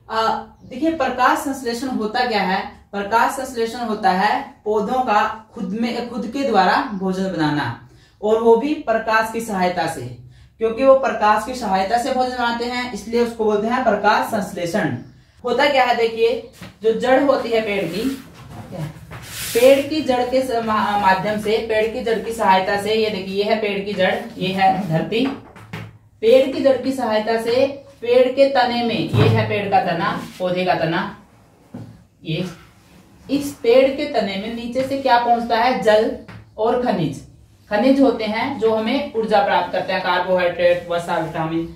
देखिए प्रकाश संश्लेषण होता क्या है। प्रकाश संश्लेषण होता है पौधों का खुद के द्वारा भोजन बनाना, और वो भी प्रकाश की सहायता से। क्योंकि वो प्रकाश की सहायता से भोजन बनाते हैं इसलिए उसको बोलते हैं प्रकाश संश्लेषण। होता क्या है, देखिए जो जड़ होती है पेड़ की जड़ के माध्यम से, पेड़ की जड़ की सहायता से, ये देखिए ये है पेड़ की जड़, ये है धरती। पेड़ की जड़ की सहायता से पेड़ के तने में, ये है पेड़ का तना, पौधे का तना, ये इस पेड़ के तने में नीचे से क्या पहुंचता है, जल और खनिज। खनिज होते हैं जो हमें ऊर्जा प्राप्त करते हैं, कार्बोहाइड्रेट, वसा, विटामिन,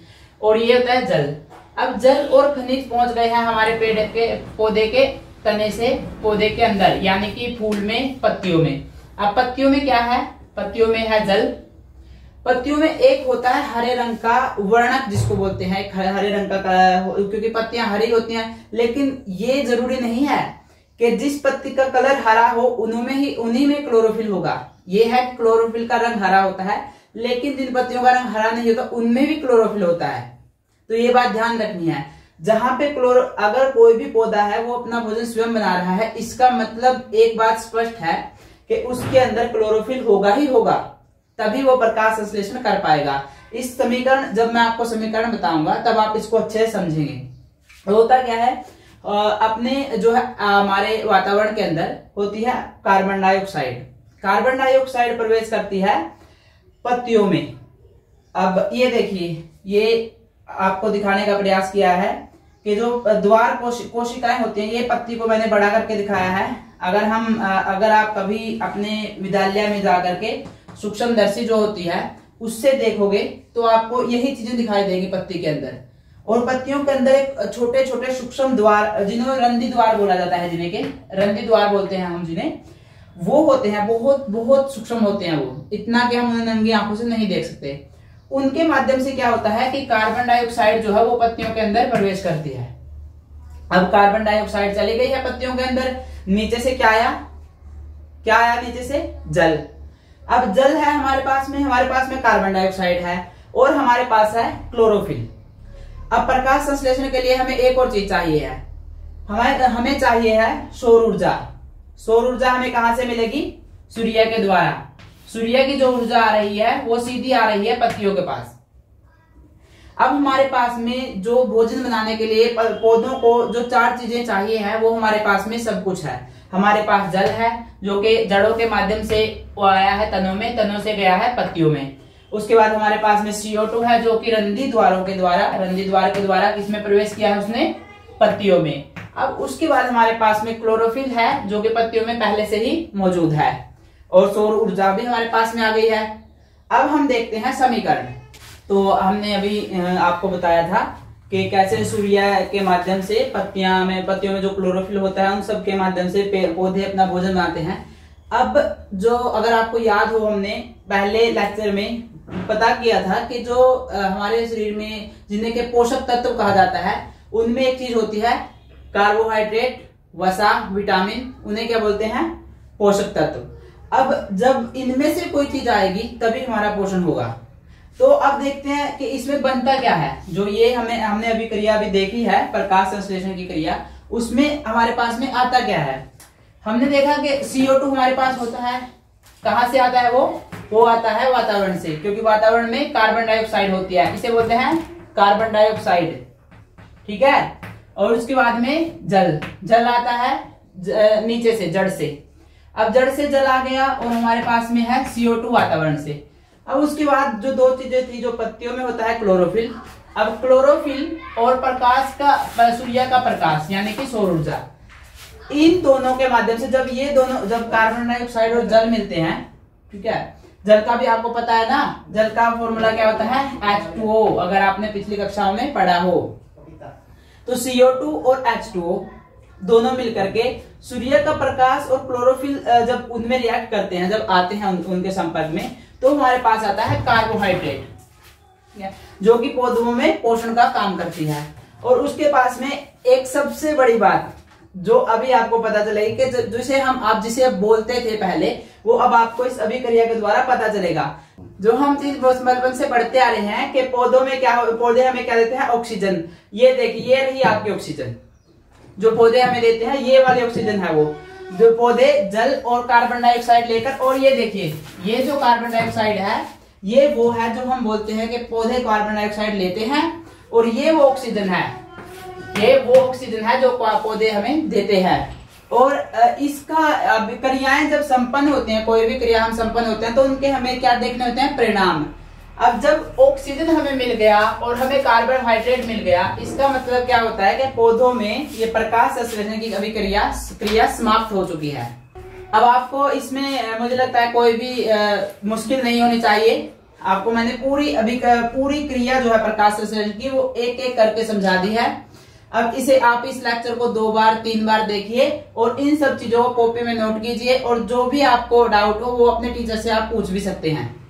और ये होता है जल। अब जल और खनिज पहुंच गए हैं हमारे पेड़ के, पौधे के तने से पौधे के अंदर, यानी कि फूल में, पत्तियों में। अब पत्तियों में क्या है, पत्तियों में है जल। पत्तियों में एक होता है हरे रंग का वर्णक जिसको बोलते हैं, हरे रंग का, क्योंकि पत्तियां हरी होती हैं। लेकिन ये जरूरी नहीं है कि जिस पत्ती का कलर हरा हो उन्हीं में क्लोरोफिल होगा। ये है क्लोरोफिल का रंग हरा होता है, लेकिन जिन पत्तियों का रंग हरा नहीं होता उनमें भी क्लोरोफिल होता है। तो ये बात ध्यान रखनी है। जहां पे अगर कोई भी पौधा है वो अपना भोजन स्वयं बना रहा है, इसका मतलब एक बात स्पष्ट है कि उसके अंदर क्लोरोफिल होगा ही होगा, तभी वो प्रकाश संश्लेषण कर पाएगा। इस समीकरण, जब मैं आपको समीकरण बताऊंगा तब आप इसको अच्छे से समझेंगे। होता क्या है, अपने जो है हमारे वातावरण के अंदर होती है कार्बन डाइऑक्साइड। कार्बन डाइऑक्साइड प्रवेश करती है पत्तियों में। अब ये देखिए, ये आपको दिखाने का प्रयास किया है कि जो द्वार कोशिकाएं होती हैं, ये पत्ती को मैंने बड़ा करके दिखाया है। अगर आप कभी अपने विद्यालय में जाकर के सूक्ष्मदर्शी जो होती है उससे देखोगे तो आपको यही चीजें दिखाई देंगी पत्ती के अंदर। और पत्तियों के अंदर एक छोटे छोटे सूक्ष्म द्वार, जिन्हें रंध्री द्वार बोला जाता है, जिन्हें के रंध्री द्वार बोलते हैं हम, जिन्हें वो होते हैं, बहुत बहुत सूक्ष्म होते हैं वो, इतना कि हम उन्हें नंगी आंखों से नहीं देख सकते। उनके माध्यम से क्या होता है कि कार्बन डाइऑक्साइड जो है वो पत्तियों के अंदर प्रवेश करती है। अब कार्बन डाइऑक्साइड चली गई है पत्तियों के अंदर, नीचे से क्या आया नीचे से जल। अब जल है हमारे पास में कार्बन डाइऑक्साइड है और हमारे पास है क्लोरोफिल। अब प्रकाश संश्लेषण के लिए हमें एक और चीज चाहिए है, हमें चाहिए है सौर ऊर्जा। सौर ऊर्जा हमें कहां से मिलेगी, सूर्य के द्वारा। सूर्य की जो ऊर्जा आ रही है वो सीधी आ रही है पत्तियों के पास। अब हमारे पास में जो भोजन बनाने के लिए पौधों को जो 4 चीजें चाहिए है वो हमारे पास में सब कुछ है। हमारे पास जल है जो कि जड़ों के माध्यम से वो आया है तनों में, तनों से गया है पत्तियों में। उसके बाद हमारे पास में CO2 है जो कि रंध्री द्वार के द्वारा किसमें प्रवेश किया है उसने, पत्तियों में। अब उसके बाद हमारे पास में क्लोरोफिल है जो कि पत्तियों में पहले से ही मौजूद है, और सौर ऊर्जा भी हमारे पास में आ गई है। अब हम देखते हैं समीकरण। तो हमने अभी आपको बताया था कि कैसे सूर्य के माध्यम से पत्तियों में जो क्लोरोफिल होता है उन सब के माध्यम से पौधे अपना भोजन बनाते हैं। अब जो अगर आपको याद हो, हमने पहले लेक्चर में पता किया था कि जो हमारे शरीर में जिन्हें के पोषक तत्व कहा जाता है उनमें एक चीज होती है कार्बोहाइड्रेट, वसा, विटामिन, उन्हें क्या बोलते हैं, पोषक तत्व। अब जब इनमें से कोई चीज आएगी तभी हमारा पोषण होगा। तो अब देखते हैं कि इसमें बनता क्या है। जो ये हमने अभी क्रिया भी देखी है, प्रकाश संश्लेषण की क्रिया, उसमें हमारे पास में आता क्या है। हमने देखा कि CO2 हमारे पास होता है, कहां से आता है वो आता है वातावरण से, क्योंकि वातावरण में कार्बन डाइऑक्साइड होती है, इसे बोलते हैं कार्बन डाइऑक्साइड, ठीक है। और उसके बाद में जल आता है नीचे से, जड़ से। अब जड़ से जल आ गया और हमारे पास में है CO2 वातावरण से। अब उसके बाद जो 2 चीजें थी, जो पत्तियों में होता है क्लोरोफिल। अब क्लोरोफिल और प्रकाश का, सूर्य का प्रकाश यानी कि सौर ऊर्जा, इन दोनों के माध्यम से जब कार्बन डाइऑक्साइड और जल मिलते हैं, ठीक है। जल का भी आपको पता है ना, जल का फॉर्मूला क्या होता है, H2O, अगर आपने पिछली कक्षाओं में पढ़ा हो। तो CO2 और H2O दोनों मिलकर के सूर्य का प्रकाश और क्लोरोफिल जब उनमें रिएक्ट करते हैं, जब आते हैं उनके संपर्क में, तो हमारे पास आता है कार्बोहाइड्रेट, जो कि पौधों में पोषण का काम करती है। और उसके पास में एक सबसे बड़ी बात, जो अभी आपको पता चलेगी कि जिसे आप जिसे बोलते थे पहले, वो अब आपको इस अभिक्रिया के द्वारा पता चलेगा। जो हम चीज बचपन से पढ़ते आ रहे हैं कि पौधों में क्या, पौधे हमें क्या देते हैं, ऑक्सीजन। ये देखिए, ये रही आपकी ऑक्सीजन, जो पौधे हमें देते हैं, ये वाली ऑक्सीजन है वो, जो पौधे जल और कार्बन डाइऑक्साइड लेकर, और ये देखिए, ये जो कार्बन डाइऑक्साइड है, ये वो है जो हम बोलते हैं कि पौधे कार्बन डाइऑक्साइड लेते हैं, और ये वो ऑक्सीजन है, ये वो ऑक्सीजन है जो पौधे हमें देते हैं। और इसका क्रियाएं जब संपन्न होते हैं, कोई भी क्रिया हम संपन्न होते हैं, तो उनके हमें क्या देखने होते हैं, परिणाम। अब जब ऑक्सीजन हमें मिल गया और हमें कार्बोहाइड्रेट मिल गया, इसका मतलब क्या होता है कि पौधों में ये प्रकाश संश्लेषण की क्रिया समाप्त हो चुकी है। अब आपको इसमें मुझे लगता है कोई भी मुश्किल नहीं होनी चाहिए। आपको मैंने पूरी क्रिया जो है प्रकाश संश्लेषण की, वो एक एक करके समझा दी है। अब इसे आप इस लेक्चर को 2 बार 3 बार देखिए और इन सब चीजों को कॉपी में नोट कीजिए, और जो भी आपको डाउट हो वो अपने टीचर से आप पूछ भी सकते हैं।